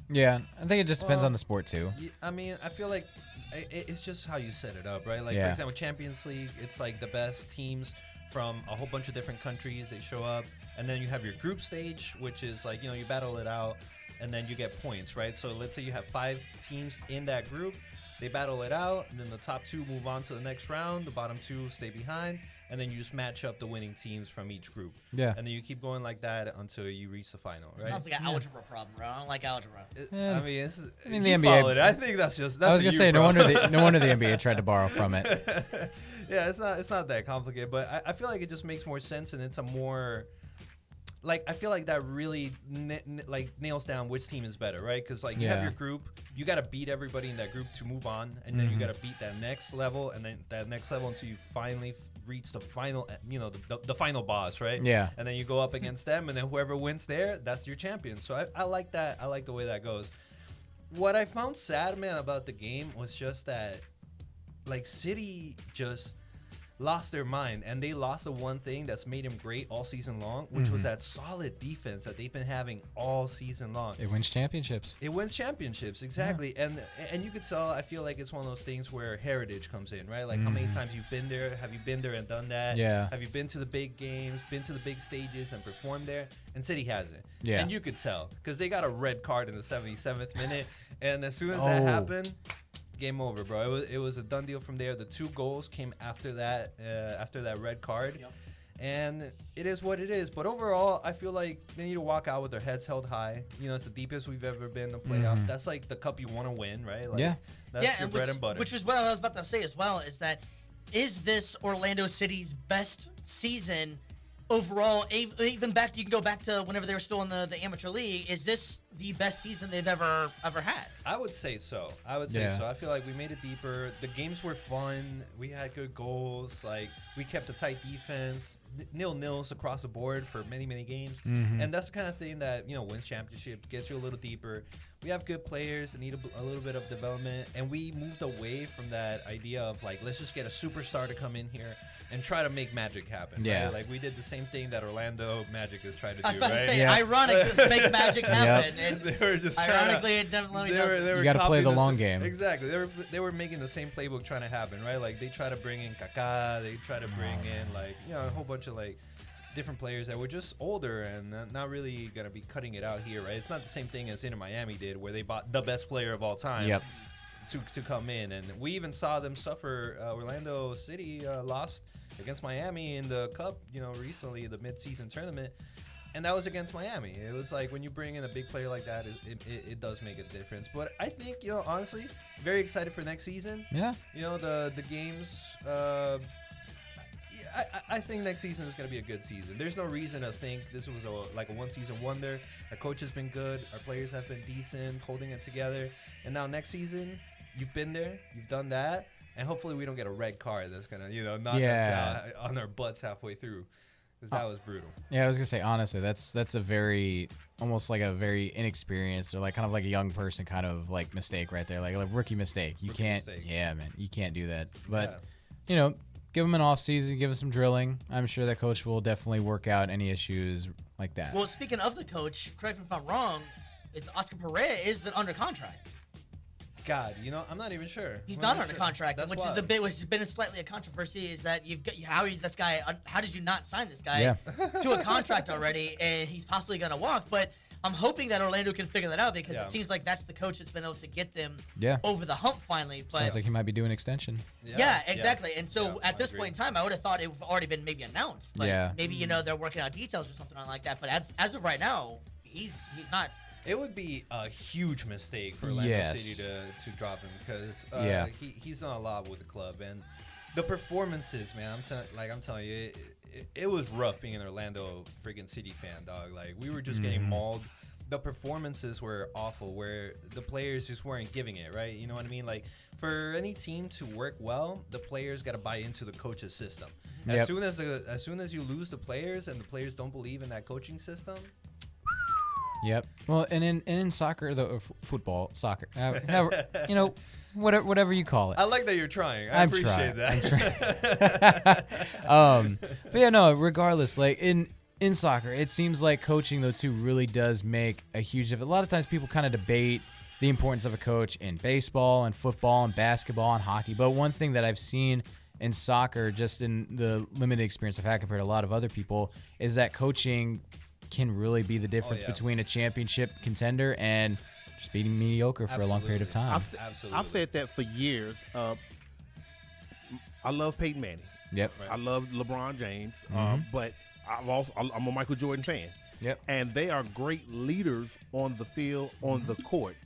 Yeah, I think it just depends Well, on the sport too. I mean, I feel like it's just how you set it up, right? Like, Yeah. for example, Champions League, it's like the best teams from a whole bunch of different countries. They show up, and then you have your group stage, which is like, you battle it out, and then you get points, right? So let's say you have 5 teams in that group. They battle it out, and then the top 2 move on to the next round. The bottom 2 stay behind, and then you just match up the winning teams from each group. Yeah. And then you keep going like that until you reach the final, right? Sounds like an algebra problem, bro. I don't like algebra. Yeah. I mean, the you NBA followed it. I think that's just. I was a gonna you say no problem. wonder the NBA tried to borrow from it. Yeah, it's not that complicated, but I feel like it just makes more sense, and it's a more. Like, I feel like that really nails down which team is better, right? Because like you have Yeah. your group, you got to beat everybody in that group to move on, and then you got to beat that next level, and then that next level until you finally reach the final, the final boss, right? Yeah. And then you go up against them, and then whoever wins there, that's your champion. So I like that. I like the way that goes. What I found sad, man, about the game was just that, like, City just lost their mind, and they lost the one thing that's made them great all season long, which was that solid defense that they've been having all season long. It wins championships. It wins championships, exactly. And you could tell, I feel like it's one of those things where heritage comes in, right? Like, how many times you've been there? Have you been there and done that? Yeah. Have you been to the big games, been to the big stages and performed there? And City hasn't. Yeah. And you could tell, because they got a red card in the 77th minute, and as soon as that Oh. happened, game over, bro. It was a done deal from there. The 2 goals came after that red card. Yep. And it is what it is. But overall, I feel like they need to walk out with their heads held high. It's the deepest we've ever been in the playoff. That's like the cup you want to win, right? Like, Yeah. That's your bread and butter. Which was what I was about to say as well, is that is this Orlando City's best season overall? Even back, you can go back to whenever they were still in the amateur league. Is this the best season they've ever had? I would say so. Yeah. I feel like we made it deeper. The games were fun. We had good goals. Like, we kept a tight defense. Nils across the board for many, many games. And that's the kind of thing that, wins championship, gets you a little deeper. We have good players that need a little bit of development. And we moved away from that idea of, like, let's just get a superstar to come in here and try to make magic happen. Yeah. Right? Like, we did the same thing that Orlando Magic has tried to I was do, about right? to say, Yeah. ironic, make magic happen. And They were just ironically, it definitely doesn't. They were You gotta play copying the this- long game. Exactly. They were making the same playbook trying to happen, right? Like, they try to bring in Kaká, they try to bring in, like, a whole bunch of, like, different players that were just older and not really gonna be cutting it out here, right? It's not the same thing as Inter Miami did, where they bought the best player of all time. Yep. To come in, and we even saw them suffer. Orlando City lost against Miami in the Cup, recently, the mid-season tournament. And that was against Miami. It was like when you bring in a big player like that, it does make a difference. But I think, honestly, very excited for next season. Yeah. The games. I think next season is going to be a good season. There's no reason to think this was a one-season wonder. Our coach has been good. Our players have been decent, holding it together. And now next season, you've been there. You've done that. And hopefully we don't get a red card that's going to, knock us out on our butts halfway through. Because that was brutal. Yeah, I was gonna say honestly, that's a very almost like a very inexperienced or like kind of like a young person kind of like mistake right there, like a rookie mistake. You can't, yeah, man, you can't do that. But give him an off season, give him some drilling. I'm sure that coach will definitely work out any issues like that. Well, speaking of the coach, correct me if I'm wrong, is Oscar Pereira is under contract. God, I'm not even sure. He's not under contract, which has been slightly a controversy. Is that how did you not sign this guy to a contract already, and he's possibly gonna walk? But I'm hoping that Orlando can figure that out because it seems like that's the coach that's been able to get them over the hump finally. But sounds like he might be doing extension. Yeah, exactly. And so at this point in time, I would have thought it would have already been maybe announced. But maybe they're working out details or something like that. But as of right now, he's not. It would be a huge mistake for Orlando City to drop him because he's done a lot with the club and the performances, man. I'm telling you, it was rough being an Orlando freaking City fan, dog. Like we were just getting mauled. The performances were awful, where the players just weren't giving it, right? You know what I mean? Like for any team to work well, the players got to buy into the coach's system. As soon as you lose the players and the players don't believe in that coaching system. Yep. Well, and in soccer, football, soccer, whatever you call it. I like that you're trying. I appreciate that. I'm trying. But yeah, no. Regardless, like in soccer, it seems like coaching though too really does make a huge difference. A lot of times people kind of debate the importance of a coach in baseball and football and basketball and hockey. But one thing that I've seen in soccer, just in the limited experience I've had compared to a lot of other people, is that coaching can really be the difference between a championship contender and just being mediocre for a long period of time. I've said that for years. I love Peyton Manning. Yep. I love LeBron James. But I'm a Michael Jordan fan. Yep. And they are great leaders on the field, on the court.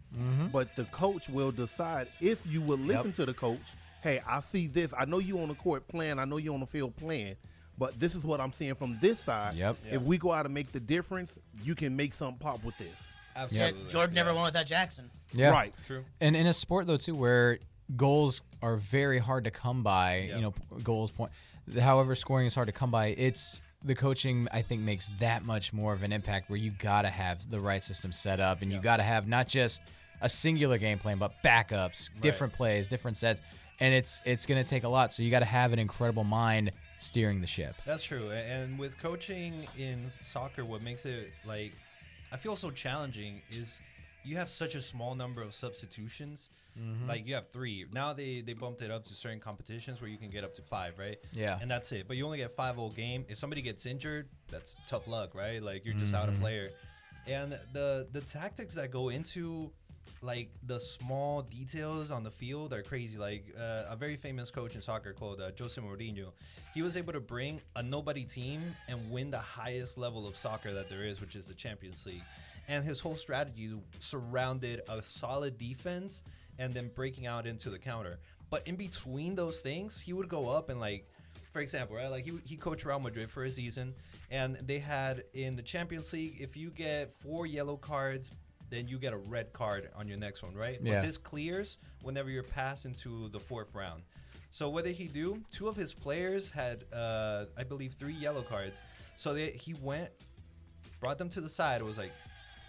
But the coach will decide if you will listen to the coach. Hey, I see this. I know you on the court playing. I know you on the field playing. But this is what I'm seeing from this side. If we go out and make the difference, you can make something pop with this. Absolutely. Yeah, Jordan never won without Jackson. Yeah. Right. True. And in a sport, though, too, where goals are very hard to come by, goals point. However, scoring is hard to come by. It's the coaching, I think, makes that much more of an impact where you got to have the right system set up and you got to have not just a singular game plan, but backups, different plays, different sets. And it's going to take a lot. So you got to have an incredible mind steering the ship. That's true. And with coaching in soccer, what makes it I feel so challenging is you have such a small number of substitutions. Like you have 3. Now they bumped it up to certain competitions where you can get up to 5, right? Yeah. And that's it. But you only get 5 whole game. If somebody gets injured, that's tough luck, right? Like you're just out a player. And the tactics that go into like the small details on the field are crazy. Like a very famous coach in soccer called Jose Mourinho, he was able to bring a nobody team and win the highest level of soccer that there is, which is the Champions League. And his whole strategy surrounded a solid defense and then breaking out into the counter. But in between those things, he would go up and for example, right? Like he coached Real Madrid for a season, and they had in the Champions League, if you get 4 yellow cards, then you get a red card on your next one, right? Yeah. But this clears whenever you're passed into the 4th round. So what did he do? 2 of his players had, I believe, 3 yellow cards. So he went, brought them to the side, was like,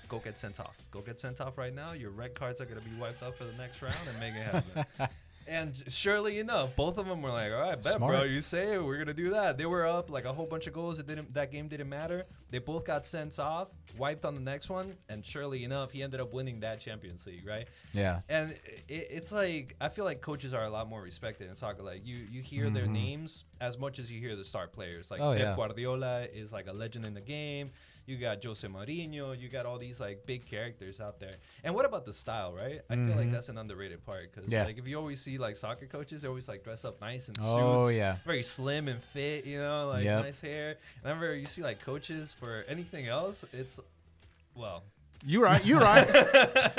go get sent off. Go get sent off right now. Your red cards are going to be wiped out for the next round and make it happen. And surely enough, both of them were like, all right, bet, bro, you say it, we're going to do that. They were up like a whole bunch of goals. That game didn't matter. They both got sent off, wiped on the next one, and surely enough, he ended up winning that Champions League, right? Yeah. And it's like, I feel like coaches are a lot more respected in soccer. Like, you hear their names as much as you hear the star players. Like, Pep Guardiola is like a legend in the game. You got Jose Mourinho. You got all these like big characters out there. And what about the style, right? I feel like that's an underrated part because Yeah. like if you always see like soccer coaches, they always like dress up nice in suits. Oh, yeah. Very slim and fit, you know, like Yep. nice hair. Whenever you see like coaches for anything else, it's well. You're right. You're right.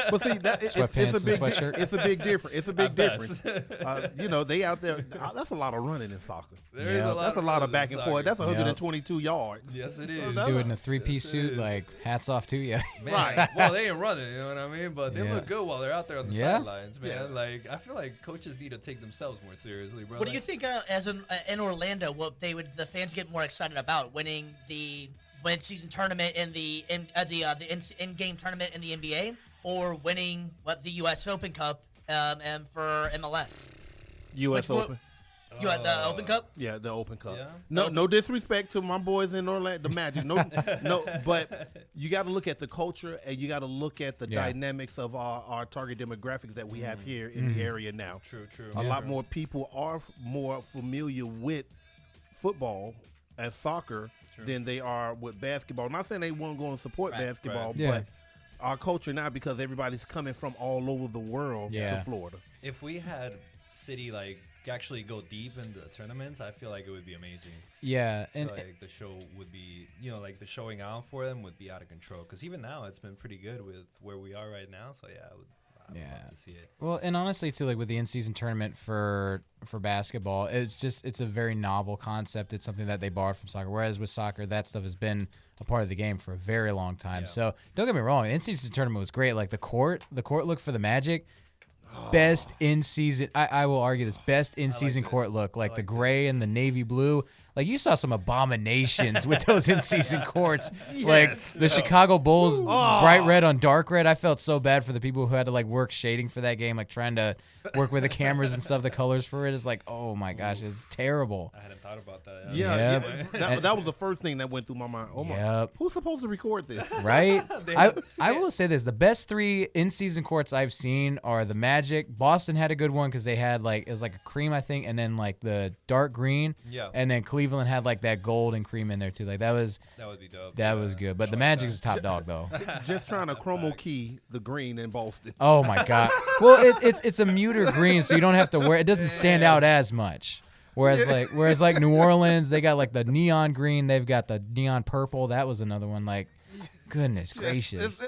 But see, it's Sweatpants a and big, sweatshirt. it's a big difference. It's a big At best. difference. You know, they out there. That's a lot of running in soccer. There is Yep. That's a lot of back and forth. That's a 122 yards. yes, it is. Do it in a 3-piece Yes, it suit, is. like hats off to you. Man, Right. well, they ain't running, you know what I mean? But they Yeah. look good while they're out there on the Yeah. sidelines, man. Yeah. Like, I feel like coaches need to take themselves more seriously, bro. What do you Like, think in Orlando? What the fans get more excited about winning the mid-season tournament in the in-game tournament in the NBA, or winning the U.S. Open Cup and for MLS? U.S. Which one- Open. You had the Open Cup. Yeah, the Open Cup. Yeah? No disrespect to my boys in Orlando, the Magic. No, but you got to look at the culture and you got to look at the Yeah. dynamics of our target demographics that we have here in the area now. True. A lot more people are more familiar with football and soccer than they are with basketball. I'm not saying they won't go and support Right, basketball, right. Yeah. but our culture now, because everybody's coming from all over the world Yeah. to Florida. If we had City, like, actually go deep in the tournaments, I feel like it would be amazing. Yeah, and Like, the show would be, you know, like, the showing out for them would be out of control. Because even now, it's been pretty good with where we are right now. So, yeah, I would Yeah. love to see it. well, and honestly too, like with the in-season tournament for basketball, it's a very novel concept. It's something that they borrowed from soccer. Whereas with soccer, that stuff has been a part of the game for a very long time. Yeah. So don't get me wrong, the in-season tournament was great. Like the court look for the Magic. Best in season, I will argue this best in season that. court look, like the like gray and the navy blue. Like you saw some abominations with those in season courts. Like the Chicago Bulls, bright red on dark red. I felt so bad for the people who had to like work shading for that game, like trying to work with the cameras and stuff. The colors for it is like, oh my gosh, it's terrible. I hadn't thought about that. Yeah, Yep. that was the first thing that went through my mind. Oh my, Yep. who's supposed to record this? Right? I will say this. The best 3 in-season courts I've seen are the Magic. Boston had a good one because they had like, it was like a cream, I think, and then like the dark green. Yeah. And then Cleveland had like that gold and cream in there too. Like that was That would be dope. good. But the Magic's a top dog though. Just trying to chroma key the green in Boston. Oh my God. Well, it's a muter green, so you don't have to wear it. Doesn't stand out as much. Whereas like New Orleans, they got like the neon green. They've got the neon purple. That was another one. Like, goodness gracious.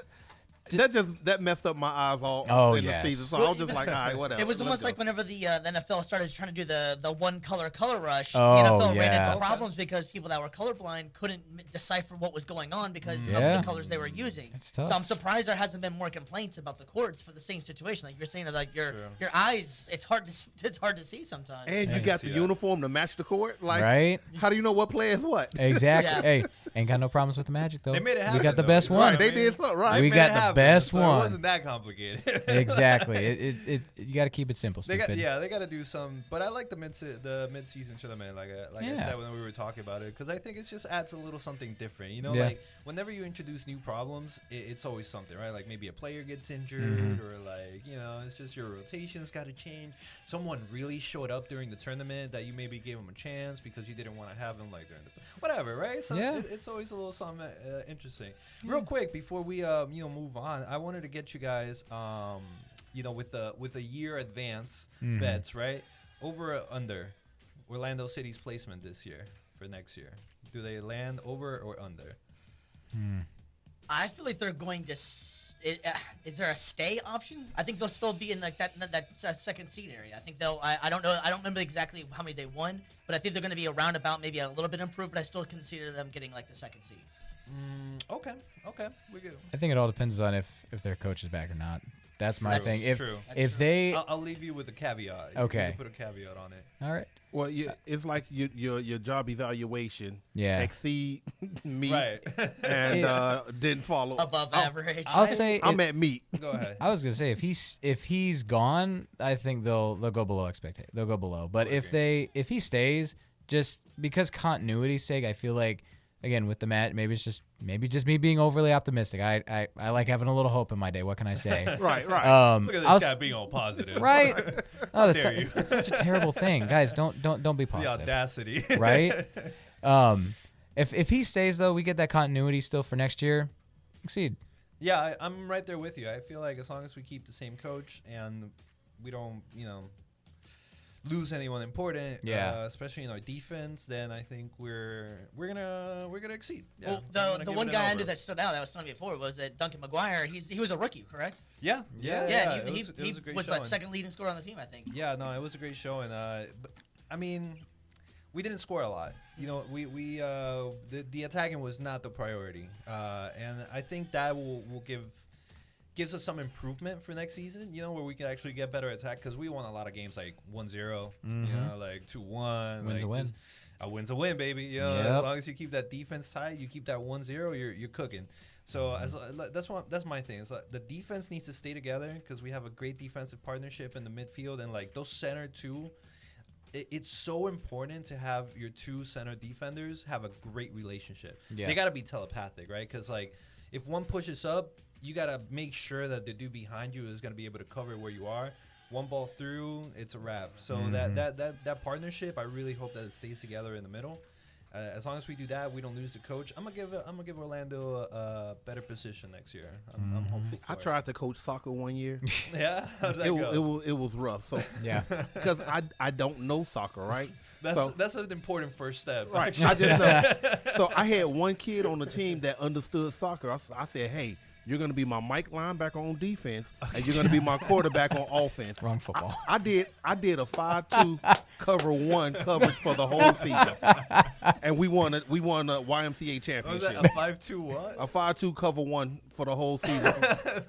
That messed up my eyes all Oh, in yes. the season. So I was just like, all right, whatever. It was let's almost go. like whenever the NFL started trying to do the one color rush, Oh, the NFL ran yeah. into problems because people that were colorblind couldn't decipher what was going on because of Yeah. the colors they were using. It's tough. So I'm surprised there hasn't been more complaints about the courts for the same situation. Like you're saying, like your eyes, it's hard to see sometimes. And you can got see the that. uniform to match the court. Like, Right? how do you know what player is what? Exactly. Yeah. Hey, ain't got no problems with the Magic though. They made it We happen. got the though, best you know one. what I Right, they mean? did something right. We Made got it the happen, best so one. It wasn't that complicated. Exactly. It you got to keep it simple, They stupid. got to do some, but I like the mid-season tournament, like I Yeah. said when we were talking about it, because I think it just adds a little something different. You know, Yeah. like whenever you introduce new problems, it's always something, right? Like maybe a player gets injured, Mm-hmm. or like it's just your rotation's got to change. Someone really showed up during the tournament that you maybe gave them a chance because you didn't want to have them like during the whatever, right? So Yeah. it's always a little something interesting. Real quick before we move on, I wanted to get you guys with a year advance Mm-hmm. bets, right? Over or under Orlando City's placement this year for next year. Do they land over or under? I feel like they're going to. Is there a stay option? I think they'll still be in like that second seed area. I think they'll. I don't know. I don't remember exactly how many they won, but I think they're going to be around about maybe a little bit improved. But I still consider them getting like the second seed. Okay, we good. I think it all depends on if their coach is back or not. That's my True, thing. If true. if they I'll leave you with a caveat. Okay. You can put a caveat on it. all right. Well, it's like your job evaluation Yeah. exceed meet Right. and didn't follow. Above average. I'll say I'm at meet. Go ahead. I was gonna say if he's gone, I think they'll go below expectation. They'll go below. But if he stays, just because continuity's sake, I feel like again with the Matt, maybe just me being overly optimistic. I like having a little hope in my day. What can I say? Right. Look at this I'll guy being all positive. right. Oh, that's dare you. it's such a terrible thing, guys. Don't be The positive. audacity. Right? If he stays though, we get that continuity still for next year. Exceed. Yeah, I'm right there with you. I feel like as long as we keep the same coach and we don't, lose anyone important, especially in our defense, then I think we're gonna exceed. Yeah, well, the one guy I knew that stood out that was telling me before was that Duncan McGuire. He was a rookie, correct? Yeah. He was like second leading scorer on the team, I think. Yeah, no, it was a great show, and but, I mean, we didn't score a lot. The attacking was not the priority, and I think that will gives us some improvement for next season, where we can actually get better attack, because we won a lot of games like 1-0, like 2-1. Wins a win. A win's a win, baby. As long as you keep that defense tight, you keep that 1-0, you're cooking. So that's my thing. It's like the defense needs to stay together, because we have a great defensive partnership in the midfield, and like those center two. It's so important to have your two center defenders have a great relationship. Yeah. They got to be telepathic, right? Because like if one pushes up, you got to make sure that the dude behind you is going to be able to cover where you are. One ball through, it's a wrap. So that partnership, I really hope that it stays together in the middle. As long as we do that, we don't lose the coach. I'm gonna give Orlando a better position next year. I'm hopeful. I tried to coach soccer one year. Yeah, how'd that go? It was rough. So yeah, because I don't know soccer, right? That's an important first step. Right. I just know. So I had one kid on the team that understood soccer. I said, hey, you're going to be my Mike linebacker on defense, and you're going to be my quarterback on offense. Wrong football. I did a 5-2 cover one coverage for the whole season, and we won a YMCA championship. Was that a 5-2 what? A 5-2 cover one for the whole season.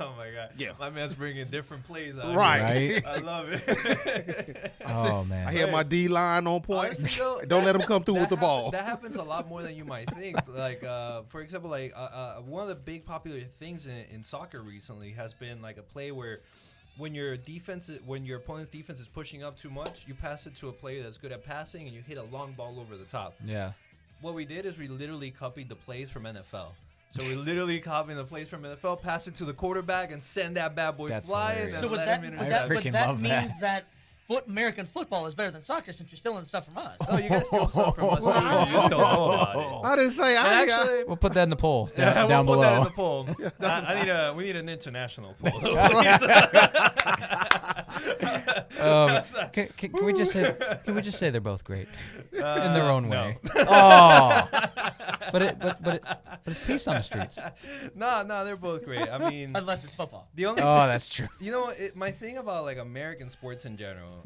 Oh my god! Yeah, my man's bringing different plays out. Right. I love it. Oh man! I had my D line on point. Honestly, don't let him come through with the ball. That happens a lot more than you might think. Like, for example, like one of the big popular things in soccer recently has been like a play where when your opponent's defense is pushing up too much, you pass it to a player that's good at passing and you hit a long ball over the top. Yeah. What we did is we literally copied the plays from NFL. So we literally copied the plays from NFL, pass it to the quarterback, and send that bad boy flying. Hilarious. So would that mean that American football is better than soccer, since you're stealing stuff from us? Oh, you guys steal stuff from us too. You just don't know about it. I didn't say I actually. We'll put that in the poll we'll down below. Put that in the poll. we need an international poll. Can we just say they're both great in their own way? No. Oh, but it's peace on the streets. No, they're both great. I mean, unless it's football. That's true. My thing about like American sports in general,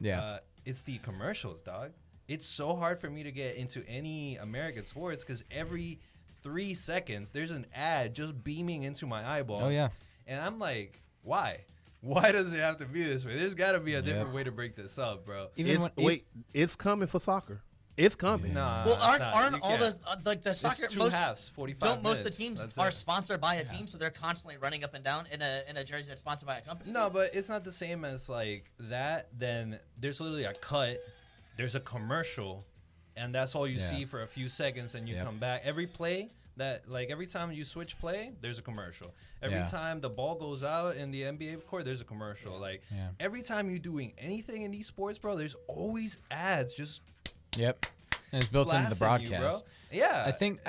it's the commercials, dog. It's so hard for me to get into any American sports because every 3 seconds there's an ad just beaming into my eyeballs. Oh yeah, and I'm like, why? Why does it have to be this way? There's got to be a different way to break this up, bro. It's coming for soccer. It's coming. Nah, well, aren't all the soccer it's 2 halves, 45 don't most minutes. of the teams are sponsored by a team, so they're constantly running up and down in a jersey that's sponsored by a company? No, but it's not the same as like that. Then there's literally a cut. There's a commercial, and that's all you see for a few seconds, and you come back. Every play every time you switch play, there's a commercial. Every time the ball goes out in the NBA court, there's a commercial. Like every time you're doing anything in these sports, bro, there's always ads just. Yep. And it's built into the broadcast. Yeah. I think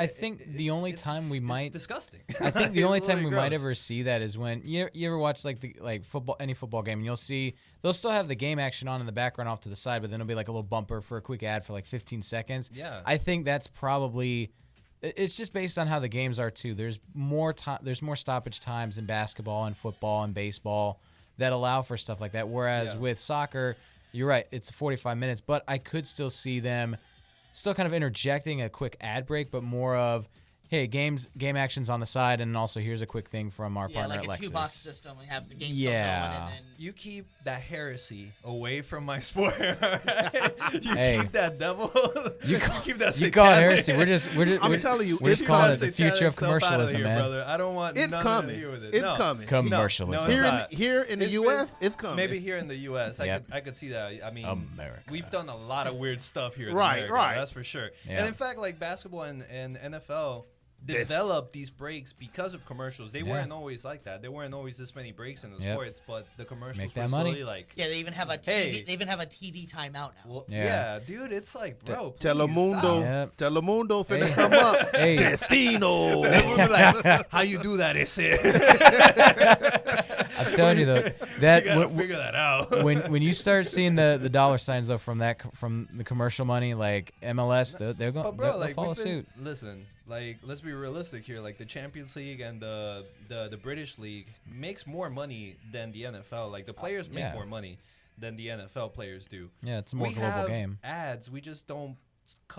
the only time we might disgusting. I think the only time we gross. might ever see that is when you ever watch any football game, and you'll see they'll still have the game action on in the background off to the side, but then it'll be like a little bumper for a quick ad for like 15 seconds. Yeah. I think that's probably it's just based on how the games are too. There's more stoppage times in basketball and football and baseball that allow for stuff like that. Whereas with soccer, you're right, it's 45 minutes, but I could still see them still kind of interjecting a quick ad break, but more of, hey, game action's on the side, and also here's a quick thing from our partner at Lexus. Yeah, like a two-box system. We have the game still going, and then you keep that heresy away from my sport. Right? Keep that devil. You keep that. You call it heresy. I'm telling you, we're just calling it the future of commercialism, man. Brother. I don't want. It's coming. To do with it. It's coming. Commercialism. Here in the U.S., it's coming. Maybe here in the U.S., I could see that. I mean, America. We've done a lot of weird stuff here. In Right. America, that's for sure. Yeah. And in fact, like basketball and NFL. developed these breaks because of commercials. They Yeah. weren't always like that. There weren't always this many breaks in the Yep. sports, but the commercials Make were that money. slowly like, Yeah, they even have a TV. Hey. They even have a TV timeout now. well, Yeah. yeah. Dude, it's like, bro, please Telemundo, stop. Yep. Telemundo finna Hey. come up. Hey. Destino. Everyone be like, how you do that? It's it. I'm telling you though, that You gotta when, figure that out. when you start seeing the dollar signs though from the commercial money, like MLS, they're going But bro, they'll like follow we've been- suit. Listen, like let's be realistic here. Like the Champions League and the British League makes more money than the NFL. Like the players make Yeah. more money than the NFL players do. Yeah, it's a more We global have game. Ads, we just don't cut